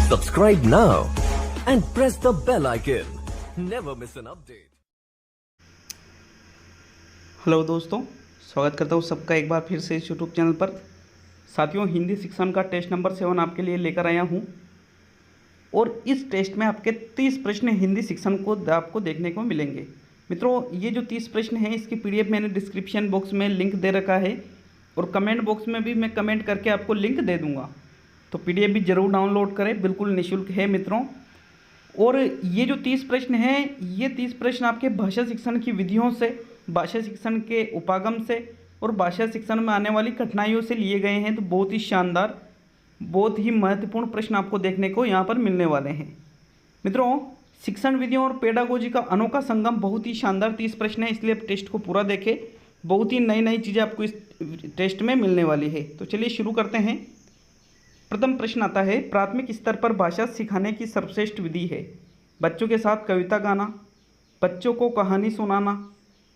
Subscribe now and press the bell icon. Never miss an update. Hello दोस्तों, स्वागत करता हूँ सबका एक बार फिर से इस यूट्यूब चैनल पर। साथियों, हिंदी शिक्षण का टेस्ट नंबर 7 आपके लिए लेकर आया हूँ और इस टेस्ट में आपके 30 प्रश्न हिंदी शिक्षण को आपको देखने को मिलेंगे। मित्रों, ये जो 30 प्रश्न हैं इसकी पीडीएफ मैंने डिस्क्रिप्शन बॉक्स में लिंक दे रखा है और कमेंट बॉक्स में भी मैं कमेंट करके आपको लिंक दे दूँगा, तो पीडीएफ भी ज़रूर डाउनलोड करें, बिल्कुल निःशुल्क है मित्रों। और ये जो 30 प्रश्न हैं, ये 30 प्रश्न आपके भाषा शिक्षण की विधियों से, भाषा शिक्षण के उपागम से और भाषा शिक्षण में आने वाली कठिनाइयों से लिए गए हैं। तो बहुत ही शानदार, बहुत ही महत्वपूर्ण प्रश्न आपको देखने को यहाँ पर मिलने वाले हैं। मित्रों, शिक्षण विधियों और पेडागोजी का अनोखा संगम, बहुत ही शानदार 30 प्रश्न है, इसलिए आप टेस्ट को पूरा देखें। बहुत ही नई नई चीज़ें आपको इस टेस्ट में मिलने वाली है। तो चलिए शुरू करते हैं। प्रथम प्रश्न आता है, प्राथमिक स्तर पर भाषा सिखाने की सर्वश्रेष्ठ विधि है। बच्चों के साथ कविता गाना, बच्चों को कहानी सुनाना,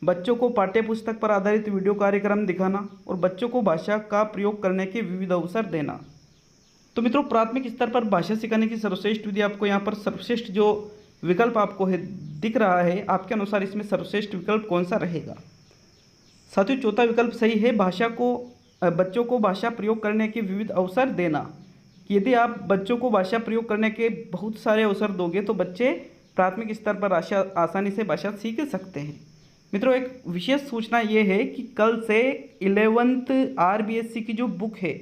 बच्चों को पाठ्य पुस्तक पर आधारित वीडियो कार्यक्रम दिखाना और बच्चों को भाषा का प्रयोग करने के विविध अवसर देना। तो मित्रों, प्राथमिक स्तर पर भाषा सिखाने की सर्वश्रेष्ठ विधि, आपको यहाँ पर सर्वश्रेष्ठ जो विकल्प आपको है दिख रहा है, आपके अनुसार इसमें सर्वश्रेष्ठ विकल्प कौन सा रहेगा? साथियों, चौथा विकल्प सही है, बच्चों को भाषा प्रयोग करने के विविध अवसर देना। यदि आप बच्चों को भाषा प्रयोग करने के बहुत सारे अवसर दोगे तो बच्चे प्राथमिक स्तर पर आसानी से भाषा सीख सकते हैं। मित्रों, एक विशेष सूचना ये है कि कल से 11th RBSC की जो बुक है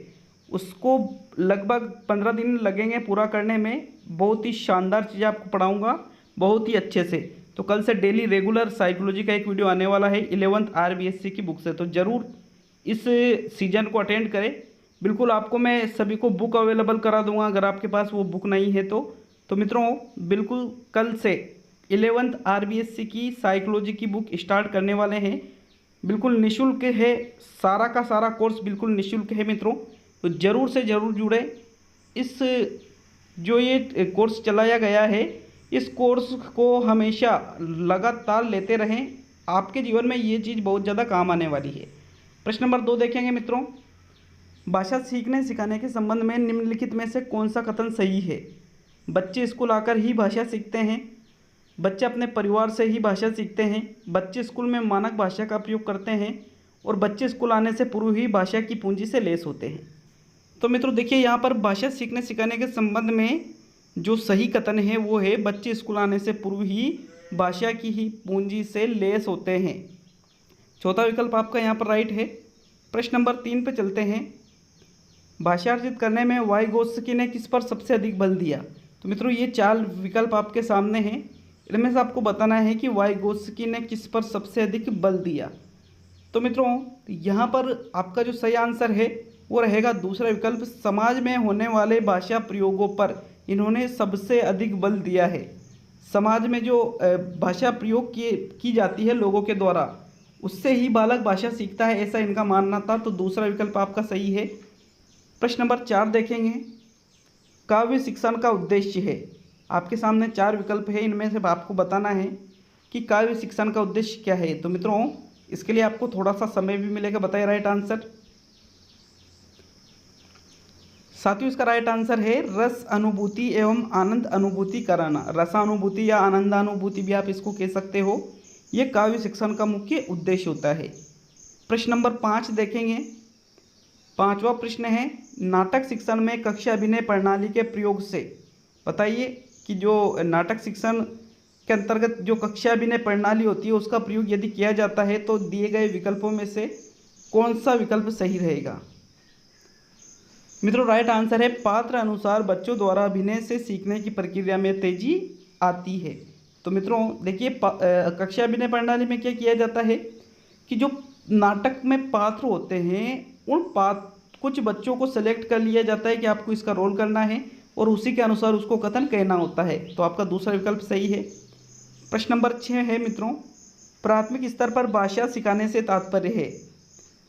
उसको लगभग 15 दिन लगेंगे पूरा करने में। बहुत ही शानदार चीज़ें आपको पढ़ाऊँगा, बहुत ही अच्छे से। तो कल से डेली रेगुलर साइकोलॉजी का एक वीडियो आने वाला है 11th RBSC की बुक से, तो ज़रूर इस सीजन को अटेंड करें। बिल्कुल आपको मैं सभी को बुक अवेलेबल करा दूंगा अगर आपके पास वो बुक नहीं है तो मित्रों, बिल्कुल कल से 11th RBSC की साइकोलॉजी की बुक स्टार्ट करने वाले हैं। बिल्कुल निःशुल्क है, सारा का सारा कोर्स बिल्कुल निःशुल्क है मित्रों, तो ज़रूर से ज़रूर जुड़े। इस जो ये कोर्स चलाया गया है, इस कोर्स को हमेशा लगातार लेते रहें, आपके जीवन में ये चीज़ बहुत ज़्यादा काम आने वाली है। प्रश्न नंबर 2 देखेंगे मित्रों, भाषा सीखने सिखाने के संबंध में निम्नलिखित में से कौन सा कथन सही है? बच्चे स्कूल आकर ही भाषा सीखते हैं, बच्चे अपने परिवार से ही भाषा सीखते हैं, बच्चे स्कूल में मानक भाषा का प्रयोग करते हैं और बच्चे स्कूल आने से पूर्व ही भाषा की पूंजी से लैस होते हैं। तो मित्रों देखिए, यहाँ पर भाषा सीखने सिखाने के संबंध में जो सही कथन है वो है, बच्चे स्कूल आने से पूर्व ही भाषा की ही पूंजी से लैस होते हैं। चौथा विकल्प आपका यहाँ पर राइट है। प्रश्न नंबर 3 पे चलते हैं। भाषा अर्जित करने में वाइगोत्स्की ने किस पर सबसे अधिक बल दिया? तो मित्रों, ये 4 विकल्प आपके सामने हैं, इनमें से आपको बताना है कि वाइगोत्स्की ने किस पर सबसे अधिक बल दिया। तो मित्रों, यहाँ पर आपका जो सही आंसर है वो रहेगा दूसरा विकल्प, समाज में होने वाले भाषा प्रयोगों पर इन्होंने सबसे अधिक बल दिया है। समाज में जो भाषा प्रयोग की जाती है लोगों के द्वारा, उससे ही बालक भाषा सीखता है, ऐसा इनका मानना था। तो दूसरा विकल्प आपका सही है। प्रश्न नंबर 4 देखेंगे, काव्य शिक्षण का उद्देश्य है। आपके सामने 4 विकल्प है, इनमें से आपको बताना है कि काव्य शिक्षण का उद्देश्य क्या है। तो मित्रों, इसके लिए आपको थोड़ा सा समय भी मिलेगा। बताइए राइट आंसर। साथियों, इसका राइट आंसर है रस अनुभूति एवं आनंद अनुभूति कराना। रसानुभूति या आनंदानुभूति भी आप इसको कह सकते हो। ये काव्य शिक्षण का मुख्य उद्देश्य होता है। प्रश्न नंबर 5 देखेंगे। 5वां प्रश्न है, नाटक शिक्षण में कक्षा अभिनय प्रणाली के प्रयोग से। बताइए कि जो नाटक शिक्षण के अंतर्गत जो कक्षा अभिनय प्रणाली होती है उसका प्रयोग यदि किया जाता है तो दिए गए विकल्पों में से कौन सा विकल्प सही रहेगा? मित्रों, राइट आंसर है पात्र अनुसार बच्चों द्वारा अभिनय से सीखने की प्रक्रिया में तेजी आती है। तो मित्रों देखिए, कक्षा अभिनय प्रणाली में क्या किया जाता है कि जो नाटक में पात्र होते हैं उन कुछ बच्चों को सेलेक्ट कर लिया जाता है कि आपको इसका रोल करना है और उसी के अनुसार उसको कथन कहना होता है। तो आपका दूसरा विकल्प सही है। प्रश्न नंबर 6 है मित्रों, प्राथमिक स्तर पर भाषा सिखाने से तात्पर्य है।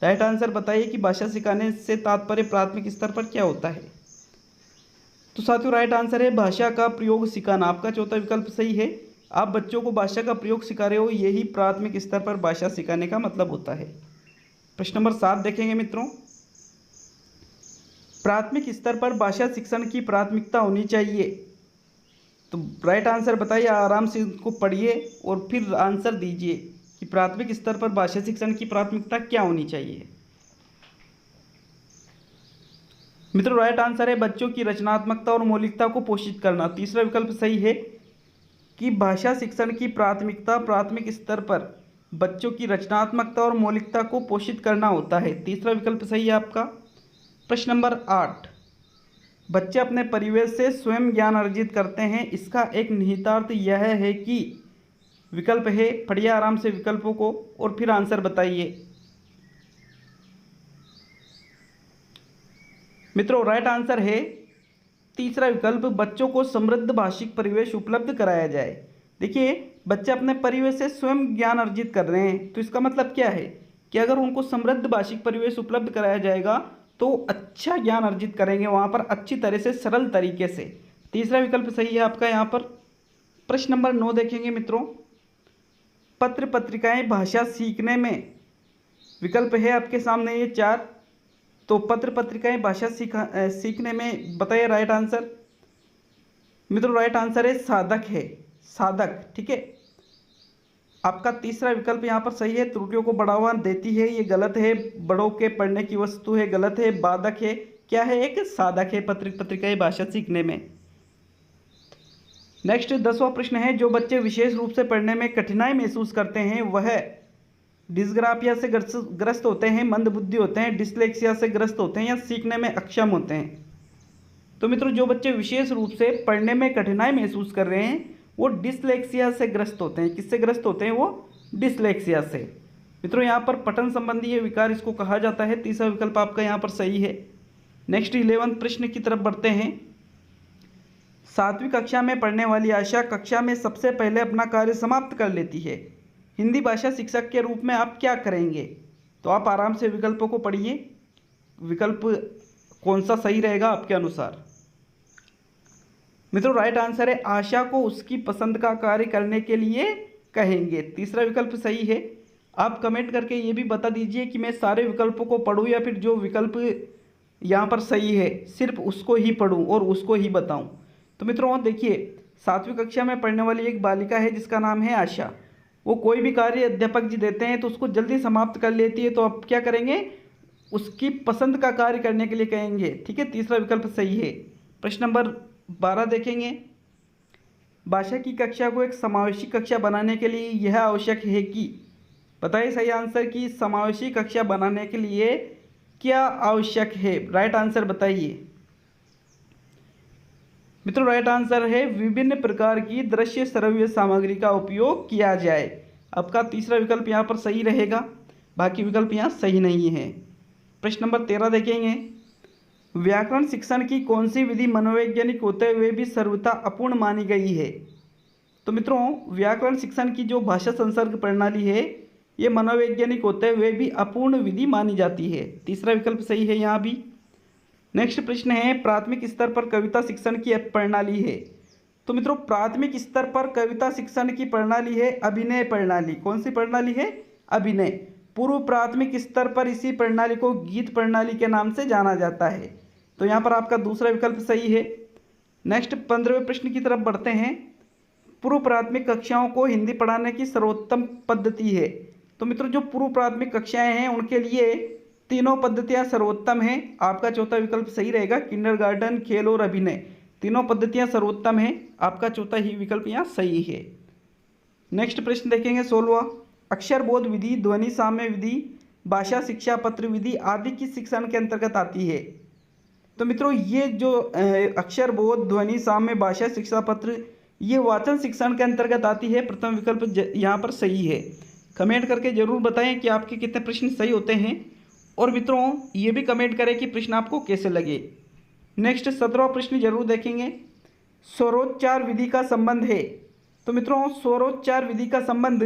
राइट आंसर बताइए कि भाषा सिखाने से तात्पर्य प्राथमिक स्तर पर क्या होता है? तो साथियों, राइट आंसर है भाषा का प्रयोग सिखाना। आपका चौथा विकल्प सही है। आप बच्चों को भाषा का प्रयोग सिखा रहे हो, यही प्राथमिक स्तर पर भाषा सिखाने का मतलब होता है। प्रश्न नंबर 7 देखेंगे मित्रों, प्राथमिक स्तर पर भाषा शिक्षण की प्राथमिकता होनी चाहिए। तो राइट आंसर बताइए, आराम से इसको पढ़िए और फिर आंसर दीजिए कि प्राथमिक स्तर पर भाषा शिक्षण की प्राथमिकता क्या होनी चाहिए। मित्रों राइट आंसर है बच्चों की रचनात्मकता और मौलिकता को पोषित करना। तीसरा विकल्प सही है कि भाषा शिक्षण की प्राथमिकता प्राथमिक स्तर पर बच्चों की रचनात्मकता और मौलिकता को पोषित करना होता है। तीसरा विकल्प सही है आपका। प्रश्न नंबर 8, बच्चे अपने परिवेश से स्वयं ज्ञान अर्जित करते हैं, इसका एक निहितार्थ यह है कि विकल्प है। पढ़िए आराम से विकल्पों को और फिर आंसर बताइए। मित्रों राइट आंसर है तीसरा विकल्प, बच्चों को समृद्ध भाषिक परिवेश उपलब्ध कराया जाए। देखिए बच्चे अपने परिवेश से स्वयं ज्ञान अर्जित कर रहे हैं, तो इसका मतलब क्या है कि अगर उनको समृद्ध भाषिक परिवेश उपलब्ध कराया जाएगा तो अच्छा ज्ञान अर्जित करेंगे वहाँ पर अच्छी तरह से, सरल तरीके से। तीसरा विकल्प सही है आपका यहाँ पर। प्रश्न नंबर 9 देखेंगे मित्रों, पत्र पत्रिकाएं भाषा सीखने में, विकल्प है आपके सामने ये 4। तो पत्र पत्रिकाएं भाषा सीखने में बताइए राइट आंसर। मित्रों राइट आंसर है साधक है, साधक। ठीक है, आपका तीसरा विकल्प यहाँ पर सही है, त्रुटियों को बढ़ावा देती है, ये गलत है। बड़ों के पढ़ने की वस्तु है, गलत है। बाधक है, क्या है, एक साधक है पत्र पत्रिकाएं भाषा सीखने में। नेक्स्ट 10वां प्रश्न है, जो बच्चे विशेष रूप से पढ़ने में कठिनाई महसूस करते हैं वह डिस्ग्राफिया से ग्रस्त होते हैं, मंदबुद्धि होते हैं, डिसलेक्सिया से ग्रस्त होते हैं या सीखने में अक्षम होते हैं। तो मित्रों जो बच्चे विशेष रूप से पढ़ने में कठिनाई महसूस कर रहे हैं वो डिसलेक्सिया से ग्रस्त होते हैं। किससे ग्रस्त होते हैं? वो डिसलेक्सिया से। मित्रों यहाँ पर पठन संबंधी ये विकार इसको कहा जाता है। तीसरा विकल्प आपका यहाँ पर सही है। नेक्स्ट 11वें प्रश्न की तरफ बढ़ते हैं। 7वीं कक्षा में पढ़ने वाली आशा कक्षा में सबसे पहले अपना कार्य समाप्त कर लेती है, हिंदी भाषा शिक्षक के रूप में आप क्या करेंगे? तो आप आराम से विकल्पों को पढ़िए, विकल्प कौन सा सही रहेगा आपके अनुसार। मित्रों राइट आंसर है आशा को उसकी पसंद का कार्य करने के लिए कहेंगे। तीसरा विकल्प सही है। आप कमेंट करके ये भी बता दीजिए कि मैं सारे विकल्पों को पढूं या फिर जो विकल्प यहाँ पर सही है सिर्फ उसको ही पढूं और उसको ही बताऊं। तो मित्रों देखिए 7वीं कक्षा में पढ़ने वाली एक बालिका है जिसका नाम है आशा। वो कोई भी कार्य अध्यापक जी देते हैं तो उसको जल्दी समाप्त कर लेती है। तो आप क्या करेंगे? उसकी पसंद का कार्य करने के लिए कहेंगे। ठीक है, तीसरा विकल्प सही है। प्रश्न नंबर 12 देखेंगे। भाषा की कक्षा को एक समावेशी कक्षा बनाने के लिए यह आवश्यक है कि, बताइए सही आंसर कि समावेशी कक्षा बनाने के लिए क्या आवश्यक है? राइट आंसर बताइए। मित्रों राइट आंसर है विभिन्न प्रकार की दृश्य श्रव्य सामग्री का उपयोग किया जाए। आपका तीसरा विकल्प यहाँ पर सही रहेगा, बाकी विकल्प यहाँ सही नहीं है। प्रश्न नंबर 13 देखेंगे। व्याकरण शिक्षण की कौन सी विधि मनोवैज्ञानिक होते हुए भी सर्वथा अपूर्ण मानी गई है? तो मित्रों व्याकरण शिक्षण की जो भाषा संसर्ग प्रणाली है ये मनोवैज्ञानिक होते हुए भी अपूर्ण विधि मानी जाती है। तीसरा विकल्प सही है यहाँ भी। नेक्स्ट प्रश्न है, प्राथमिक स्तर पर कविता शिक्षण की प्रणाली है। तो मित्रों प्राथमिक स्तर पर कविता शिक्षण की प्रणाली है अभिनय प्रणाली। कौन सी प्रणाली है? अभिनय। पूर्व प्राथमिक स्तर पर इसी प्रणाली को गीत प्रणाली के नाम से जाना जाता है। तो यहाँ पर आपका दूसरा विकल्प सही है। नेक्स्ट 15वें प्रश्न की तरफ बढ़ते हैं। पूर्व प्राथमिक कक्षाओं को हिंदी पढ़ाने की सर्वोत्तम पद्धति है। तो मित्रों जो पूर्व प्राथमिक कक्षाएं हैं उनके लिए तीनों पद्धतियां सर्वोत्तम हैं। आपका चौथा विकल्प सही रहेगा, किंडरगार्टन, खेल और अभिनय। तीनों पद्धतियां सर्वोत्तम हैं। आपका चौथा ही विकल्प यहाँ सही है। नेक्स्ट प्रश्न देखेंगे 16वां। अक्षर बोध विधि, ध्वनि साम्य विधि, भाषा शिक्षा पत्र विधि आदि किस शिक्षण के अंतर्गत आती है? तो मित्रों ये जो अक्षर बोध, ध्वनि साम्य, भाषा शिक्षा पत्र ये वाचन शिक्षण के अंतर्गत आती है। प्रथम विकल्प यहाँ पर सही है। कमेंट करके जरूर बताएं कि आपके कितने प्रश्न सही होते हैं और मित्रों ये भी कमेंट करें कि प्रश्न आपको कैसे लगे। नेक्स्ट 17वां प्रश्न जरूर देखेंगे। स्वरोच्चार विधि का संबंध है। तो मित्रों स्वरोच्चार विधि का संबंध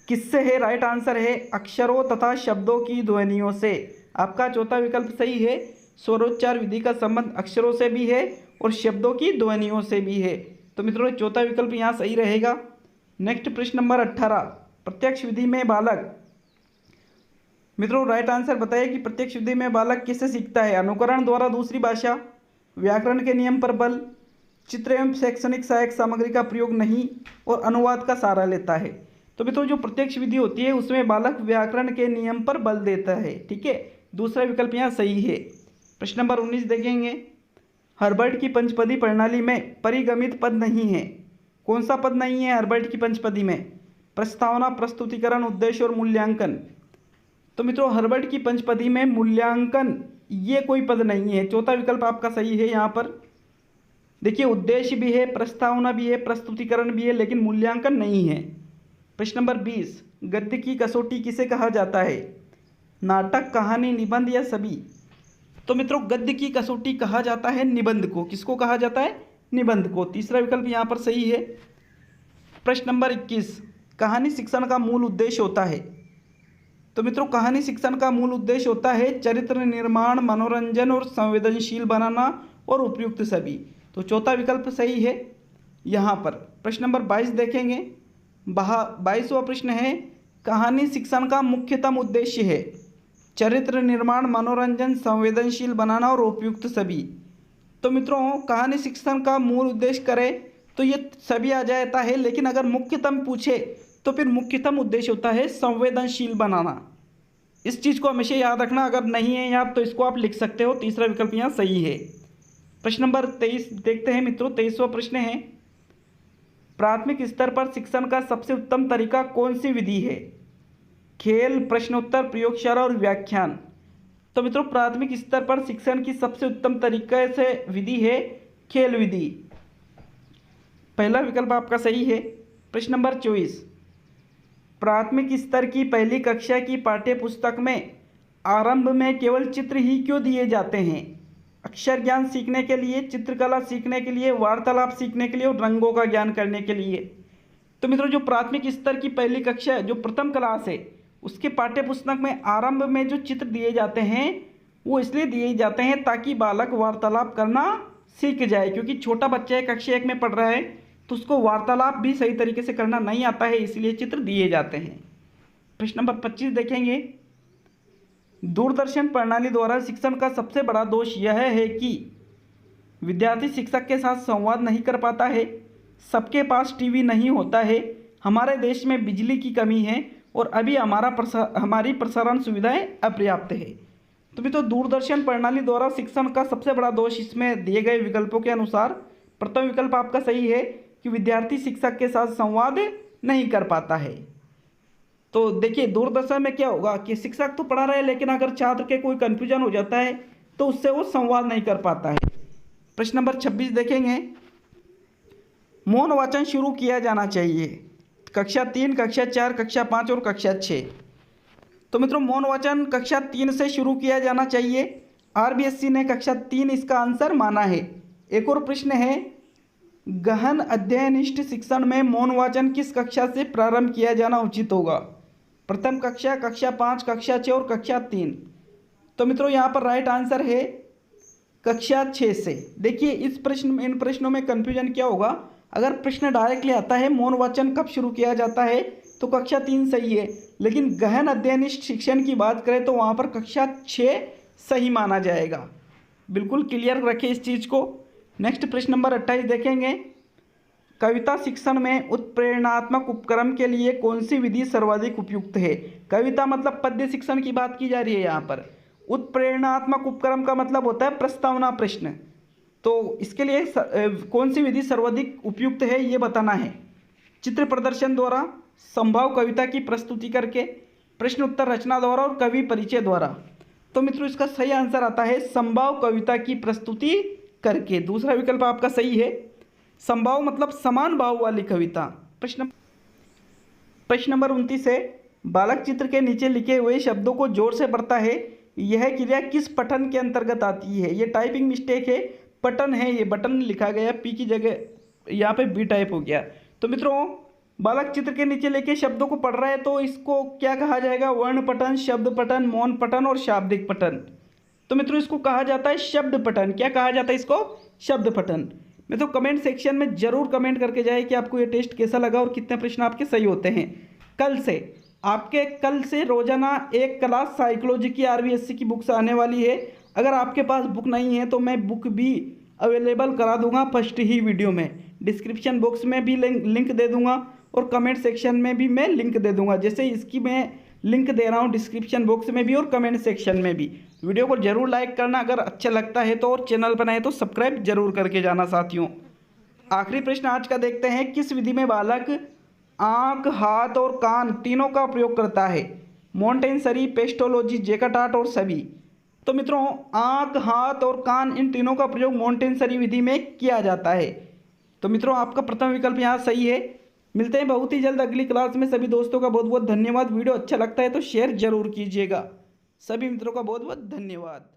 किससे है? राइट आंसर है अक्षरों तथा शब्दों की ध्वनियों से। आपका चौथा विकल्प सही है। स्वरोच्चार विधि का संबंध अक्षरों से भी है और शब्दों की ध्वनियों से भी है। तो मित्रों चौथा विकल्प यहाँ सही रहेगा। नेक्स्ट प्रश्न नंबर 18। प्रत्यक्ष विधि में बालक मित्रों राइट आंसर बताइए कि प्रत्यक्ष विधि में बालक किससे सीखता है? अनुकरण द्वारा दूसरी भाषा, व्याकरण के नियम पर बल, चित्र एवं शैक्षणिक सहायक सामग्री का प्रयोग नहीं, और अनुवाद का सहारा लेता है। तो मित्रों जो प्रत्यक्ष विधि होती है उसमें बालक व्याकरण के नियम पर बल देता है। ठीक है, दूसरा विकल्प यहाँ सही है। प्रश्न नंबर 19 देखेंगे। हर्बर्ट की पंचपदी प्रणाली में परिगमित पद नहीं है। कौन सा पद नहीं है हर्बर्ट की पंचपदी में? प्रस्तावना, प्रस्तुतिकरण, उद्देश्य और मूल्यांकन। तो मित्रों हर्बर्ट की पंचपदी में मूल्यांकन ये कोई पद नहीं है। चौथा विकल्प आपका सही है। यहाँ पर देखिए उद्देश्य भी है, प्रस्तावना भी है, प्रस्तुतिकरण भी है, लेकिन मूल्यांकन नहीं है। प्रश्न नंबर 20। गद्य की कसौटी किसे कहा जाता है? नाटक, कहानी, निबंध या सभी? तो मित्रों गद्य की कसौटी कहा जाता है निबंध को। किसको कहा जाता है? निबंध को। तीसरा विकल्प यहाँ पर सही है। प्रश्न नंबर 21। कहानी शिक्षण का मूल उद्देश्य होता है। तो मित्रों कहानी शिक्षण का मूल उद्देश्य होता है चरित्र निर्माण, मनोरंजन और संवेदनशील बनाना और उपयुक्त सभी। तो चौथा विकल्प सही है यहाँ पर। प्रश्न नंबर 22 देखेंगे। 22वां प्रश्न है कहानी शिक्षण का मुख्यतम उद्देश्य है चरित्र निर्माण, मनोरंजन, संवेदनशील बनाना और उपयुक्त सभी। तो मित्रों कहानी शिक्षण का मूल उद्देश्य करें तो ये सभी आ जाता है, लेकिन अगर मुख्यतम पूछे तो फिर मुख्यतम उद्देश्य होता है संवेदनशील बनाना। इस चीज़ को हमेशा याद रखना। अगर नहीं है याद तो इसको आप लिख सकते हो। तीसरा विकल्प यहाँ सही है। प्रश्न नंबर 23 देखते हैं मित्रों। 23वां प्रश्न है प्राथमिक स्तर पर शिक्षण का सबसे उत्तम तरीका कौन सी विधि है? खेल, प्रश्नोत्तर, प्रयोगशाला और व्याख्यान। तो मित्रों प्राथमिक स्तर पर शिक्षण की सबसे उत्तम तरीके से विधि है खेल विधि। पहला विकल्प आपका सही है। प्रश्न नंबर 24। प्राथमिक स्तर की पहली कक्षा की पाठ्य पुस्तक में आरंभ में केवल चित्र ही क्यों दिए जाते हैं? अक्षर ज्ञान सीखने के लिए, चित्रकला सीखने के लिए, वार्तालाप सीखने के लिए और रंगों का ज्ञान करने के लिए। तो मित्रों जो प्राथमिक स्तर की पहली कक्षा जो प्रथम क्लास है उसके पाठ्य पुस्तक में आरंभ में जो चित्र दिए जाते हैं वो इसलिए दिए जाते हैं ताकि बालक वार्तालाप करना सीख जाए, क्योंकि छोटा बच्चा कक्षा 1 में पढ़ रहा है तो उसको वार्तालाप भी सही तरीके से करना नहीं आता है, इसलिए चित्र दिए जाते हैं। प्रश्न नंबर 25 देखेंगे। दूरदर्शन प्रणाली द्वारा शिक्षण का सबसे बड़ा दोष यह है कि विद्यार्थी शिक्षक के साथ संवाद नहीं कर पाता है, सबके पास टीवी नहीं होता है, हमारे देश में बिजली की कमी है और अभी हमारी प्रसारण सुविधाएं अपर्याप्त है। तो भी तो दूरदर्शन प्रणाली द्वारा शिक्षण का सबसे बड़ा दोष इसमें दिए गए विकल्पों के अनुसार प्रथम विकल्प आपका सही है कि विद्यार्थी शिक्षक के साथ संवाद नहीं कर पाता है। तो देखिए दूरदर्शन में क्या होगा कि शिक्षक तो पढ़ा रहे हैं लेकिन अगर छात्र के कोई कन्फ्यूजन हो जाता है तो उससे वो संवाद नहीं कर पाता है। प्रश्न नंबर 26 देखेंगे। मौन वाचन शुरू किया जाना चाहिए कक्षा 3, कक्षा 4, कक्षा 5 और कक्षा 6। तो मित्रों मौन वाचन कक्षा 3 से शुरू किया जाना चाहिए। आरबीएससी ने कक्षा 3 इसका आंसर माना है। एक और प्रश्न है गहन अध्ययनिष्ठ शिक्षण में मौन वाचन किस कक्षा से प्रारंभ किया जाना उचित होगा? प्रथम कक्षा, कक्षा 5, कक्षा 6 और कक्षा 3। तो मित्रों यहाँ पर राइट आंसर है कक्षा 6 से। देखिए इन प्रश्नों में कन्फ्यूजन क्या होगा, अगर प्रश्न डायरेक्टली आता है मौन वाचन कब शुरू किया जाता है तो कक्षा 3 सही है, लेकिन गहन अध्ययनिष्ठ शिक्षण की बात करें तो वहाँ पर कक्षा 6 सही माना जाएगा। बिल्कुल क्लियर रखें इस चीज़ को। नेक्स्ट प्रश्न नंबर 28 देखेंगे। कविता शिक्षण में उत्प्रेरणात्मक उपक्रम के लिए कौन सी विधि सर्वाधिक उपयुक्त है? कविता मतलब पद्य शिक्षण की बात की जा रही है यहाँ पर। उत्प्रेरणात्मक उपक्रम का मतलब होता है प्रस्तावना प्रश्न। तो इसके लिए कौन सी विधि सर्वाधिक उपयुक्त है ये बताना है। चित्र प्रदर्शन द्वारा, संभाव कविता की प्रस्तुति करके, प्रश्न उत्तर रचना द्वारा और कवि परिचय द्वारा। तो मित्रों इसका सही आंसर आता है संभाव कविता की प्रस्तुति करके। दूसरा विकल्प आपका सही है। संभाव मतलब समान भाव वाली कविता। प्रश्न नंबर 29 है बालक चित्र के नीचे लिखे हुए शब्दों को जोर से पढ़ता है, यह क्रिया किस पठन के अंतर्गत आती है? ये टाइपिंग मिस्टेक है, पठन है, ये बटन लिखा गया पी की जगह यहाँ पे बी टाइप हो गया। तो मित्रों बालक चित्र के नीचे लिखे शब्दों को पढ़ रहा है तो इसको क्या कहा जाएगा? वर्ण पठन, शब्द पठन, मौन पठन और शाब्दिक पठन। तो मित्रों इसको कहा जाता है शब्द पठन। क्या कहा जाता है इसको? शब्द पठन। मित्रों कमेंट सेक्शन में जरूर कमेंट करके जाए कि आपको ये टेस्ट कैसा लगा और कितने प्रश्न आपके सही होते हैं। कल से आपके कल से रोजाना एक क्लास साइकोलॉजी की आरबीएससी की बुक्स आने वाली है। अगर आपके पास बुक नहीं है तो मैं बुक भी अवेलेबल करा दूंगा फर्स्ट ही वीडियो में। डिस्क्रिप्शन बॉक्स में भी लिंक दे दूंगा और कमेंट सेक्शन में भी मैं लिंक दे दूंगा। जैसे इसकी मैं लिंक दे रहा हूँ डिस्क्रिप्शन बॉक्स में भी और कमेंट सेक्शन में भी। वीडियो को जरूर लाइक करना अगर अच्छा लगता है तो, और चैनल पर नए तो सब्सक्राइब जरूर करके जाना साथियों। आखिरी प्रश्न आज का देखते हैं। किस विधि में बालक आँख, हाथ और कान तीनों का प्रयोग करता है? मॉन्टेसरी, पेस्टोलॉजी, जैकार्ट और सभी। तो मित्रों, आँख, हाथ और कान इन तीनों का प्रयोग मॉन्टेसरी विधि में किया जाता है। तो मित्रों, आपका प्रथम विकल्प यहाँ सही है। मिलते हैं बहुत ही जल्द अगली क्लास में। सभी दोस्तों का बहुत बहुत धन्यवाद। वीडियो अच्छा लगता है तो शेयर जरूर कीजिएगा। सभी मित्रों का बहुत बहुत धन्यवाद।